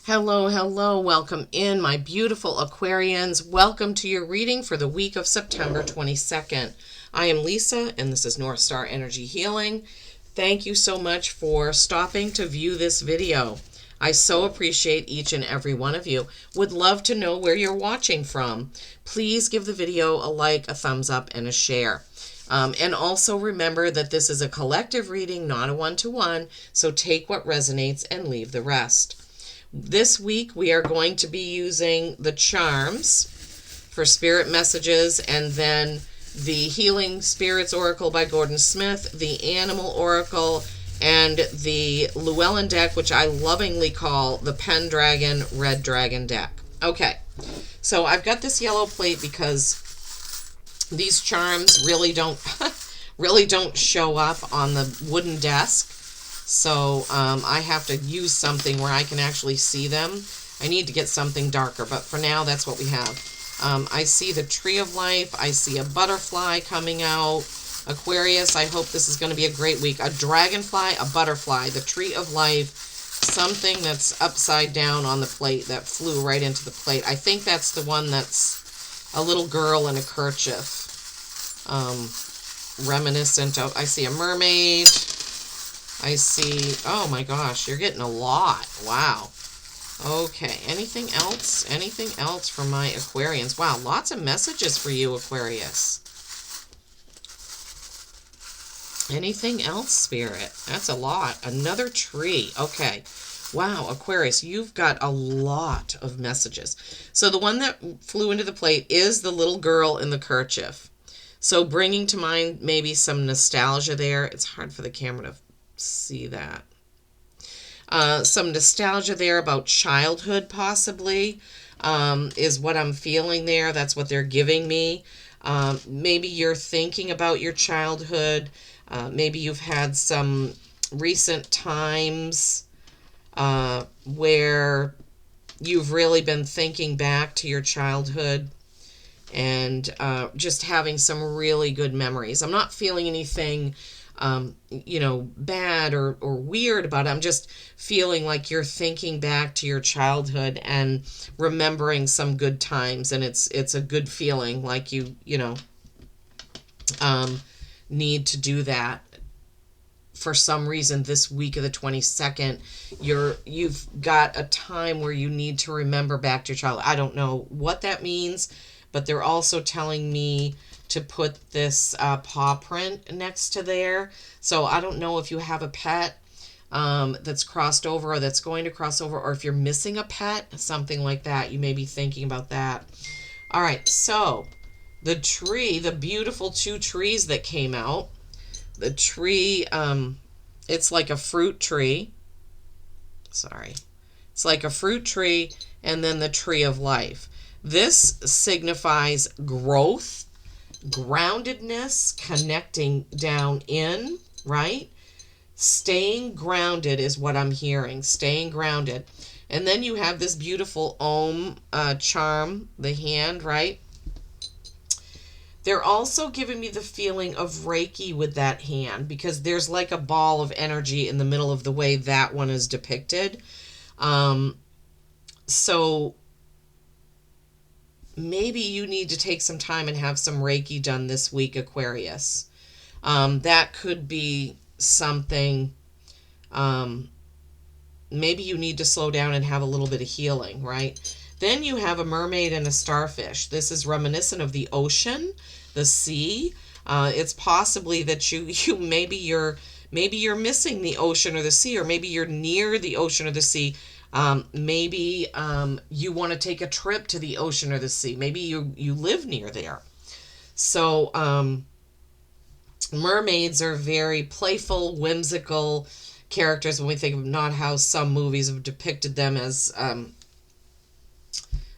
Hello, hello. Welcome in, my beautiful Aquarians. Welcome to your reading for the week of September 22nd. I am Lisa, and this is North Star Energy Healing. Thank you so much for stopping to view this video. I so appreciate each and every one of you. Would love to know where you're watching from. Please give the video a like, a thumbs up, and a share. And also remember that this is a collective reading, not a one-to-one, so take what resonates and leave the rest. This week we are going to be using the charms for spirit messages, and then the Healing Spirits Oracle by Gordon Smith, the Animal Oracle, and the Llewellyn deck, which I lovingly call the Pendragon Red Dragon deck. Okay, so I've got this yellow plate because these charms really don't show up on the wooden desk. So I have to use something where I can actually see them. I need to get something darker, but for now, that's what we have. I see the Tree of Life. I see a butterfly coming out. Aquarius, I hope this is going to be a great week. A dragonfly, a butterfly, the Tree of Life, something that's upside down on the plate that flew right into the plate. I think that's the one that's a little girl in a kerchief. Reminiscent of, I see a mermaid. I see, oh my gosh, you're getting a lot. Wow. Okay, anything else? Anything else for my Aquarians? Wow, lots of messages for you, Aquarius. Anything else, Spirit? That's a lot. Another tree. Okay. Wow, Aquarius, you've got a lot of messages. So the one that flew into the plate is the little girl in the kerchief. So bringing to mind maybe some nostalgia there. It's hard for the camera to see that. Some nostalgia there about childhood possibly is what I'm feeling there. That's what they're giving me. Maybe you're thinking about your childhood. Maybe you've had some recent times where you've really been thinking back to your childhood and just having some really good memories. I'm not feeling anything bad or weird about it. I'm just feeling like you're thinking back to your childhood and remembering some good times, and it's a good feeling, like you need to do that. For some reason this week of the 22nd, you've got a time where you need to remember back to your childhood. I don't know what that means, but they're also telling me to put this paw print next to there. So I don't know if you have a pet that's crossed over or that's going to cross over, or if you're missing a pet, something like that. You may be thinking about that. All right, so the tree, the beautiful two trees that came out. The tree, it's like a fruit tree. Sorry. It's like a fruit tree, and then the Tree of Life. This signifies growth, groundedness, connecting down in, right? Staying grounded is what I'm hearing, staying grounded. And then you have this beautiful Om charm, the hand, right? They're also giving me the feeling of Reiki with that hand, because there's like a ball of energy in the middle of the way that one is depicted. So maybe you need to take some time and have some Reiki done this week, Aquarius. That could be something. Maybe you need to slow down and have a little bit of healing, right? Then you have a mermaid and a starfish. This is reminiscent of the ocean, the sea. It's possibly that maybe you're missing the ocean or the sea, or maybe you're near the ocean or the sea. Maybe you want to take a trip to the ocean or the sea. Maybe you live near there. So mermaids are very playful, whimsical characters when we think of not how some movies have depicted them as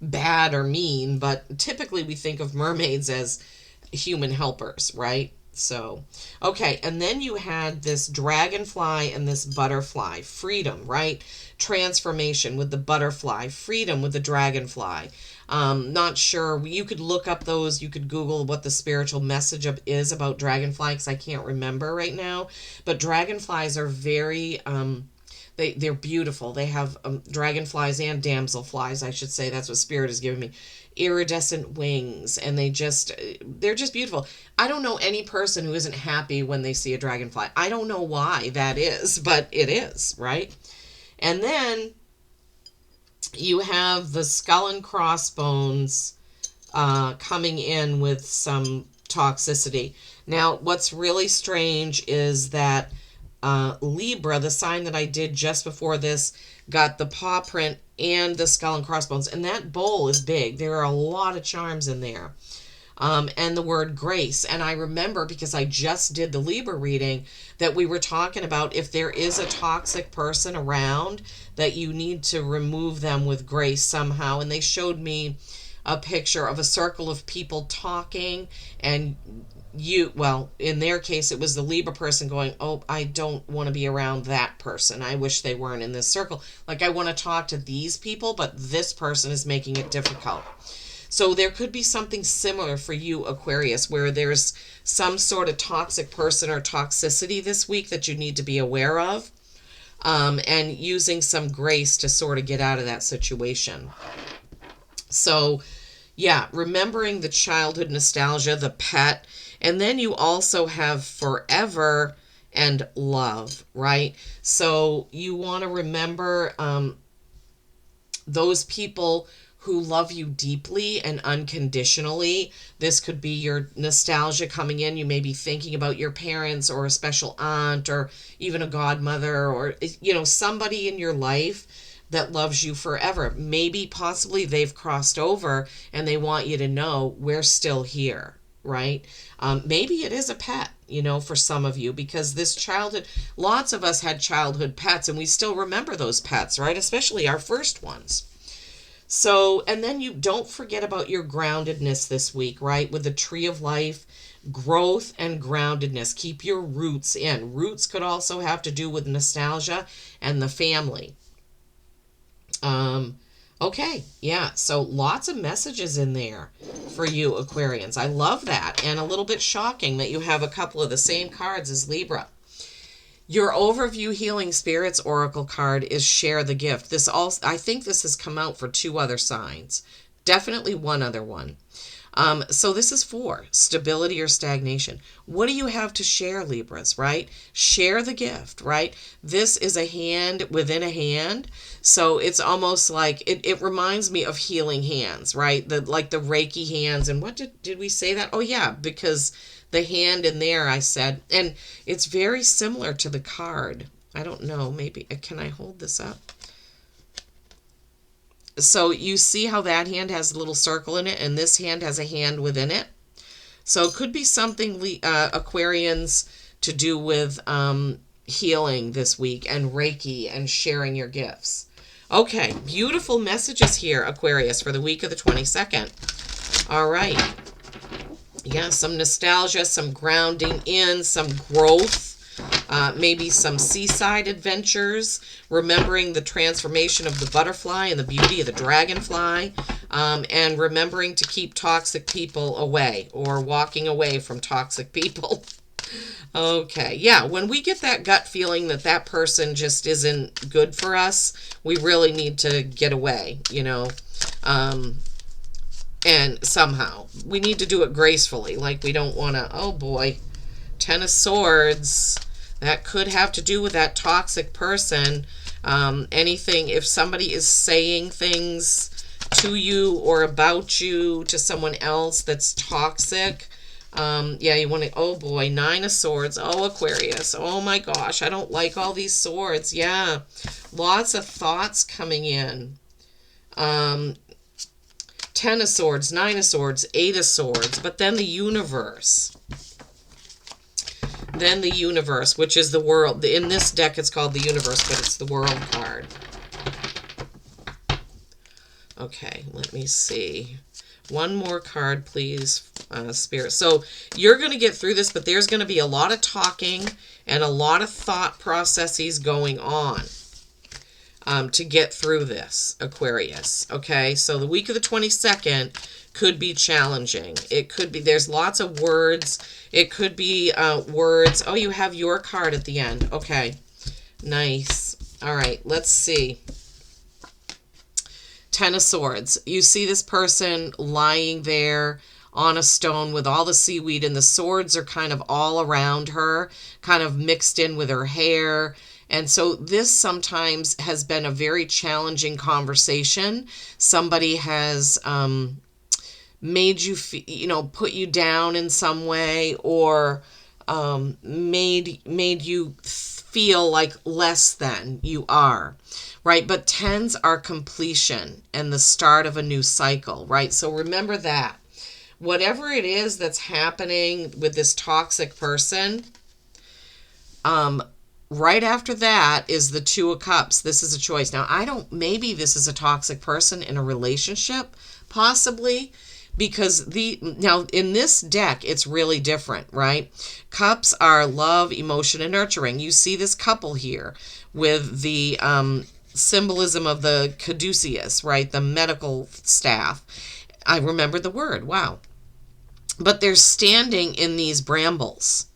bad or mean, but typically we think of mermaids as human helpers, right? So, okay, and then you had this dragonfly and this butterfly. Freedom, right? Transformation with the butterfly, freedom with the dragonfly. Not sure. You could look up those. You could Google what the spiritual message is about dragonfly, because I can't remember right now. But dragonflies are very They're beautiful. They have dragonflies and damselflies, I should say. That's what Spirit is giving me. Iridescent wings, and they're just beautiful. I don't know any person who isn't happy when they see a dragonfly. I don't know why that is, but it is, right? And then you have the skull and crossbones coming in with some toxicity. Now, what's really strange is that Libra, the sign that I did just before this, got the paw print and the skull and crossbones. And that bowl is big. There are a lot of charms in there. And the word grace. And I remember, because I just did the Libra reading, that we were talking about if there is a toxic person around, that you need to remove them with grace somehow. And they showed me a picture of a circle of people talking, and well, in their case, it was the Libra person going, oh, I don't want to be around that person. I wish they weren't in this circle. Like, I want to talk to these people, but this person is making it difficult. So there could be something similar for you, Aquarius, where there's some sort of toxic person or toxicity this week that you need to be aware of, and using some grace to sort of get out of that situation. So, yeah, remembering the childhood nostalgia, the pet, and then you also have forever and love, right? So you want to remember those people who love you deeply and unconditionally. This could be your nostalgia coming in. You may be thinking about your parents or a special aunt or even a godmother or, somebody in your life that loves you forever. Maybe possibly they've crossed over and they want you to know we're still here, right? Maybe it is a pet, for some of you, because this childhood, lots of us had childhood pets and we still remember those pets, right? Especially our first ones. So, and then you don't forget about your groundedness this week, right? With the tree of life, growth and groundedness. Keep your roots in. Roots could also have to do with nostalgia and the family. Okay, yeah, so lots of messages in there for you, Aquarians. I love that, and a little bit shocking that you have a couple of the same cards as Libra. Your Overview Healing Spirits Oracle card is Share the Gift. I think this has come out for 2 other signs. Definitely one other one. So this is for stability or stagnation. What do you have to share, Libras, right? Share the gift, right? This is a hand within a hand. So it's almost like, it reminds me of healing hands, right? Like the Reiki hands. And what did we say that? Oh yeah, because the hand in there, I said, and it's very similar to the card. I don't know, maybe, can I hold this up? So you see how that hand has a little circle in it, and this hand has a hand within it. So it could be something, Aquarians, to do with healing this week and Reiki and sharing your gifts. Okay, beautiful messages here, Aquarius, for the week of the 22nd. All right. Yeah, some nostalgia, some grounding in, some growth. Maybe some seaside adventures, remembering the transformation of the butterfly and the beauty of the dragonfly, and remembering to keep toxic people away or walking away from toxic people. Okay, yeah, when we get that gut feeling that that person just isn't good for us, we really need to get away, and somehow. We need to do it gracefully, like we don't want to, oh boy, 10 of Swords. That could have to do with that toxic person. Anything, if somebody is saying things to you or about you to someone else that's toxic, yeah, you want to, oh boy, 9 of Swords. Oh, Aquarius. Oh my gosh, I don't like all these swords. Yeah, lots of thoughts coming in. 10 of Swords, 9 of Swords, 8 of Swords, but then the universe. Then the universe, which is the world. In this deck, it's called the universe, but it's the world card. Okay, let me see. One more card, please, Spirit. So you're going to get through this, but there's going to be a lot of talking and a lot of thought processes going on to get through this, Aquarius. Okay, so the week of the 22nd could be challenging. It could be, there's lots of words. It could be words. Oh, you have your card at the end. Okay, nice. All right, let's see. Ten of Swords. You see this person lying there on a stone with all the seaweed, and the swords are kind of all around her, kind of mixed in with her hair. And so this sometimes has been a very challenging conversation. Somebody has made you, put you down in some way, or made you feel like less than you are, right? But tens are completion and the start of a new cycle, right? So remember that. Whatever it is that's happening with this toxic person, right after that is the Two of Cups. This is a choice. Now, maybe this is a toxic person in a relationship, possibly, because now in this deck, it's really different, right? Cups are love, emotion, and nurturing. You see this couple here with the symbolism of the caduceus, right? The medical staff. I remember the word. Wow. But they're standing in these brambles.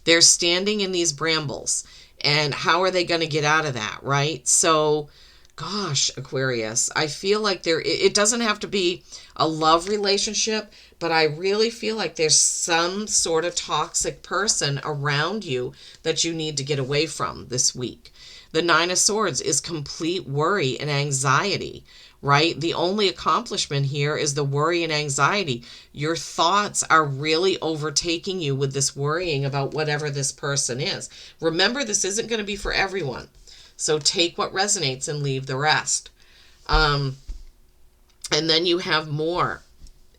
They're standing in these brambles. And how are they going to get out of that, right? So, gosh, Aquarius, I feel like it doesn't have to be a love relationship, but I really feel like there's some sort of toxic person around you that you need to get away from this week. The Nine of Swords is complete worry and anxiety, right? The only accomplishment here is the worry and anxiety. Your thoughts are really overtaking you with this worrying about whatever this person is. Remember, this isn't going to be for everyone. So take what resonates and leave the rest. And then you have more.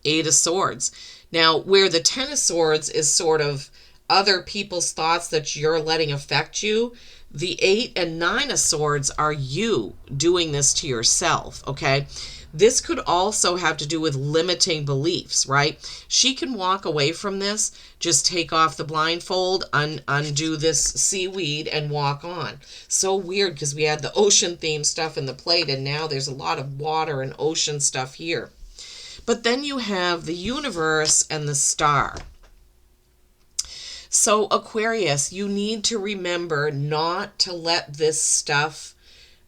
Eight of Swords. Now, where the Ten of Swords is sort of other people's thoughts that you're letting affect you, the Eight and Nine of Swords are you doing this to yourself, okay? This could also have to do with limiting beliefs, right? She can walk away from this, just take off the blindfold, undo this seaweed, and walk on. So weird, because we had the ocean theme stuff in the plate, and now there's a lot of water and ocean stuff here. But then you have the universe and the star. So Aquarius, you need to remember not to let this stuff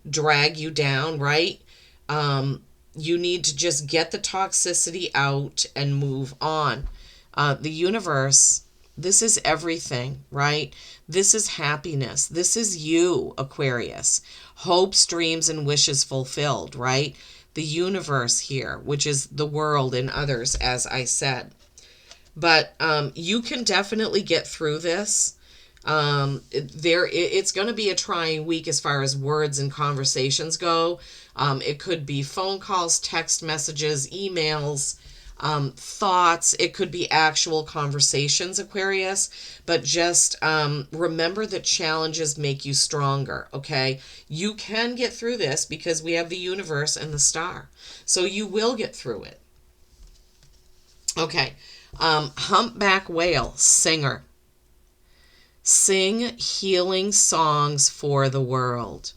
drag you down, right? You need to just get the toxicity out and move on. The universe, this is everything, right? This is happiness. This is you, Aquarius. Hopes, dreams, and wishes fulfilled, right? The universe here, which is the world and others, as I said. But you can definitely get through this. It's going to be a trying week as far as words and conversations go. It could be phone calls, text messages, emails, thoughts. It could be actual conversations, Aquarius. But just remember that challenges make you stronger, okay? You can get through this because we have the universe and the star. So you will get through it. Okay. Humpback whale, singer. Sing healing songs for the world.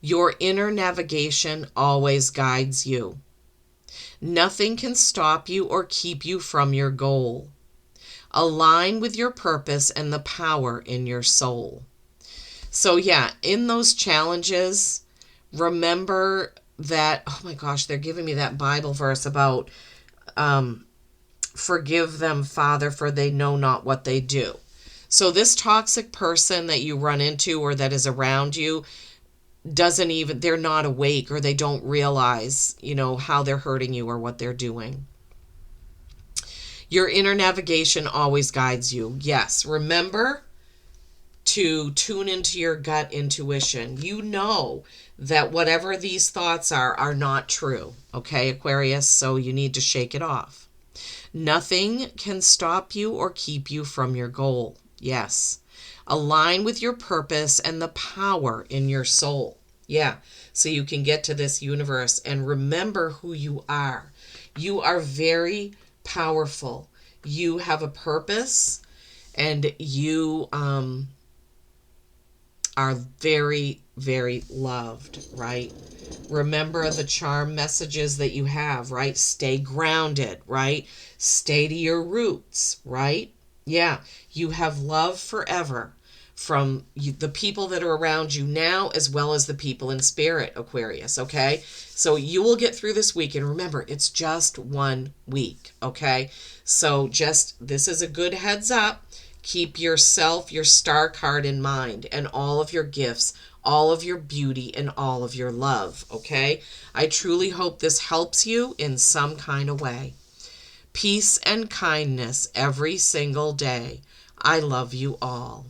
Your inner navigation always guides you. Nothing can stop you or keep you from your goal. Align with your purpose and the power in your soul. So yeah, in those challenges, remember that, oh my gosh, they're giving me that Bible verse about forgive them, Father, for they know not what they do. So this toxic person that you run into or that is around you they're not awake, or they don't realize, how they're hurting you or what they're doing. Your inner navigation always guides you. Yes, remember to tune into your gut intuition. You know that whatever these thoughts are not true. Okay, Aquarius, so you need to shake it off. Nothing can stop you or keep you from your goal. Yes. Align with your purpose and the power in your soul. Yeah. So you can get to this universe and remember who you are. You are very powerful. You have a purpose, and you are very, very loved, right? Remember the charm messages that you have, right? Stay grounded, right? Stay to your roots, right? Yeah, you have love forever from the people that are around you now, as well as the people in spirit, Aquarius, okay? So you will get through this week. And remember, it's just 1 week, okay? So this is a good heads up. Keep yourself, your star card in mind, and all of your gifts, all of your beauty, and all of your love, okay? I truly hope this helps you in some kind of way. Peace and kindness every single day. I love you all.